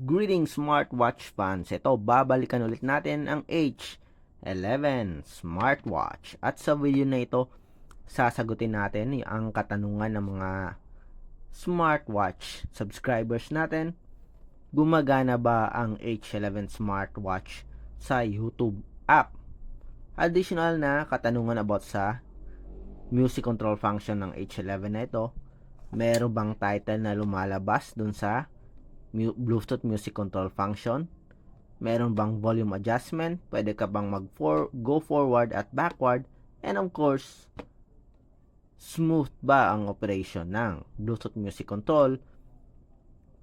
Greetings smartwatch fans. Ito, babalikan ulit natin ang H11 smartwatch. At sa video na ito, sasagutin natin ang katanungan ng mga smartwatch subscribers natin. Gumagana ba ang H11 smartwatch sa YouTube app? Additional na katanungan about sa music control function ng H11 na ito. Meron bang title na lumalabas dun sa Bluetooth music control function? Meron bang volume adjustment? Pwede ka bang go forward at backward? And of course, smooth ba ang operation ng Bluetooth music control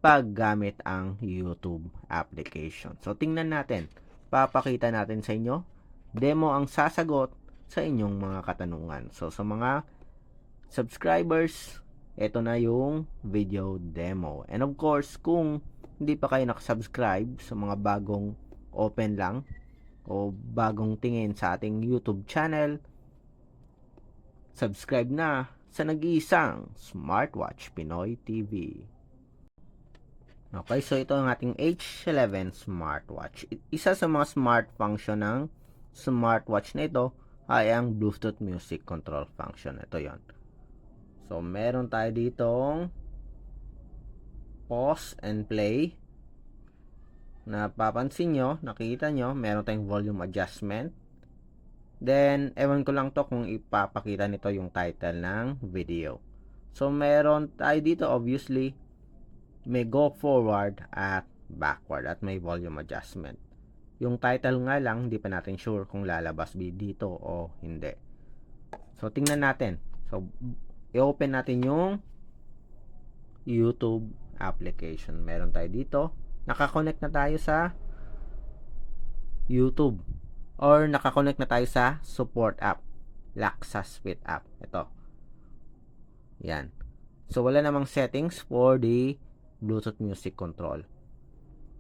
pag gamit ang YouTube application? So tingnan natin, papakita natin sa inyo, demo ang sasagot sa inyong mga katanungan. So sa mga subscribers, ito na yung video demo. And of course, kung hindi pa kayo nakasubscribe sa mga bagong open lang o bagong tingin sa ating YouTube channel, subscribe na sa nag-iisang Smartwatch Pinoy TV. Okay, so ito ang ating H11 smartwatch. Isa sa mga smart function ng smartwatch na ito ay ang Bluetooth music control function. Ito yon. So, meron tayo ditong pause and play. Napapansin nyo, nakikita nyo, meron tayong volume adjustment. Then, ewan ko lang to kung ipapakita nito yung title ng video. So, meron tayo dito, obviously, may go forward at backward at may volume adjustment. Yung title nga lang, hindi pa natin sure kung lalabas dito o hindi. So, tingnan natin. So, i-open natin yung YouTube application. Meron tayo dito. Nakakonect na tayo sa YouTube. Or nakakonect na tayo sa support app. Laksa Suite app. Ito. Yan. So, wala namang settings for the Bluetooth music control.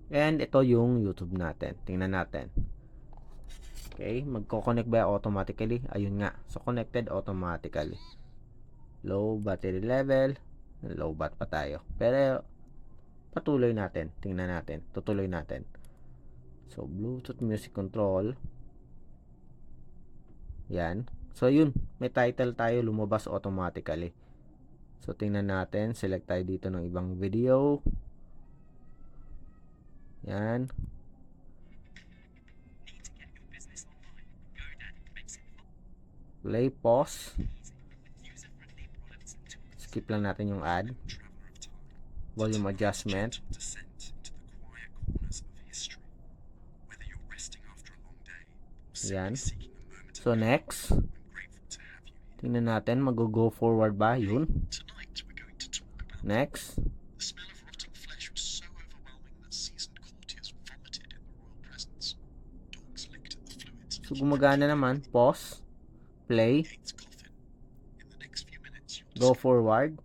And ito yung YouTube natin. Tingnan natin. Okay. Magko-connect ba automatically? Ayun nga. So, connected automatically. Low battery level, low bat pa tayo. Pero patuloy natin, tingnan natin, tutuloy natin. So Bluetooth music control. Yan. So yun, may title tayo, lumabas automatically. So tingnan natin, select tayo dito ng ibang video. Yan. Play, pause. Skip lang natin yung ad. Volume adjustment. Yan. So next. Tingnan natin, mag-go forward ba? Yun. Next. So gumagana naman. Pause. Play. Go forward.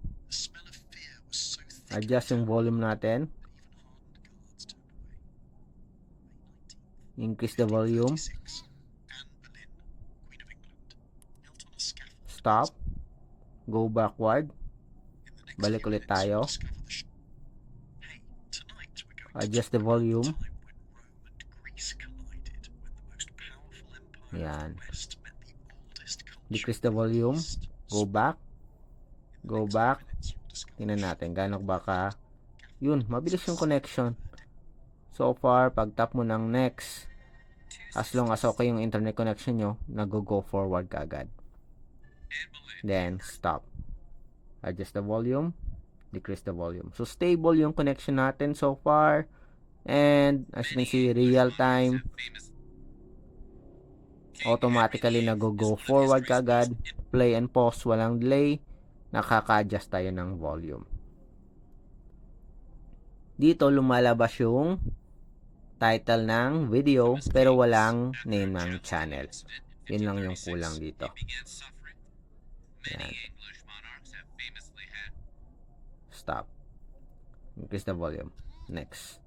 Adjust yung volume natin. Increase the volume. Stop. Go backward. Balik ulit tayo. Adjust the volume. Yan. Decrease the volume. Go back. Go back. Tingnan natin. Gano'n ba ka? Yun. Mabilis yung connection. So far, pag tap mo ng next, as long as okay yung internet connection nyo, nag-go forward ka agad. Then, stop. Adjust the volume. Decrease the volume. So, stable yung connection natin so far. And, as you can see, real time. Automatically nag-go forward ka agad. Play and pause. Walang delay. Nakaka-adjust tayo ng volume. Dito lumalabas yung title ng video pero walang name ng channel. Yun lang yung kulang dito. Yan. Stop. Increase the volume. Next.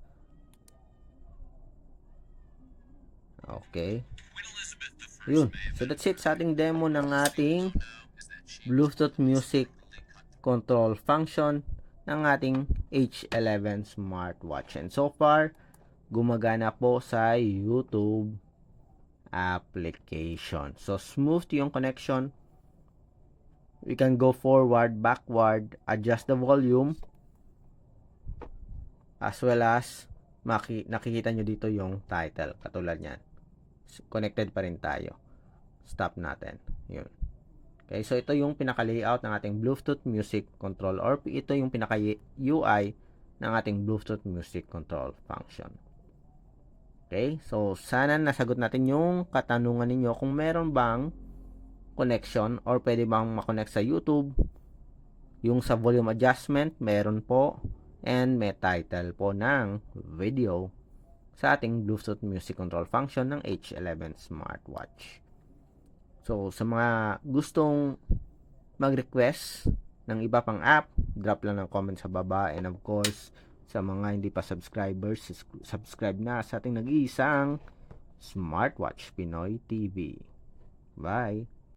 Okay. Yun. So that's it sa ating demo ng ating Bluetooth music control function ng ating H11 smartwatch. And so far, gumagana po sa YouTube application. So, smooth yung connection. We can go forward, backward, adjust the volume, as well as nakikita nyo dito yung title. Katulad yan. Connected pa rin tayo. Stop natin. Yun. Okay, so ito yung pinaka-layout ng ating Bluetooth Music Control, or ito yung pinaka-UI ng ating Bluetooth Music Control function. Okay, so sana nasagot natin yung katanungan ninyo kung meron bang connection or pwede bang makonect sa YouTube. Yung sa volume adjustment, meron po, and may title po ng video sa ating Bluetooth Music Control function ng H11 smartwatch. So, sa mga gustong mag-request ng iba pang app, drop lang ng comment sa baba. And of course, sa mga hindi pa subscribers, subscribe na sa ating nag-iisang Smartwatch Pinoy TV. Bye!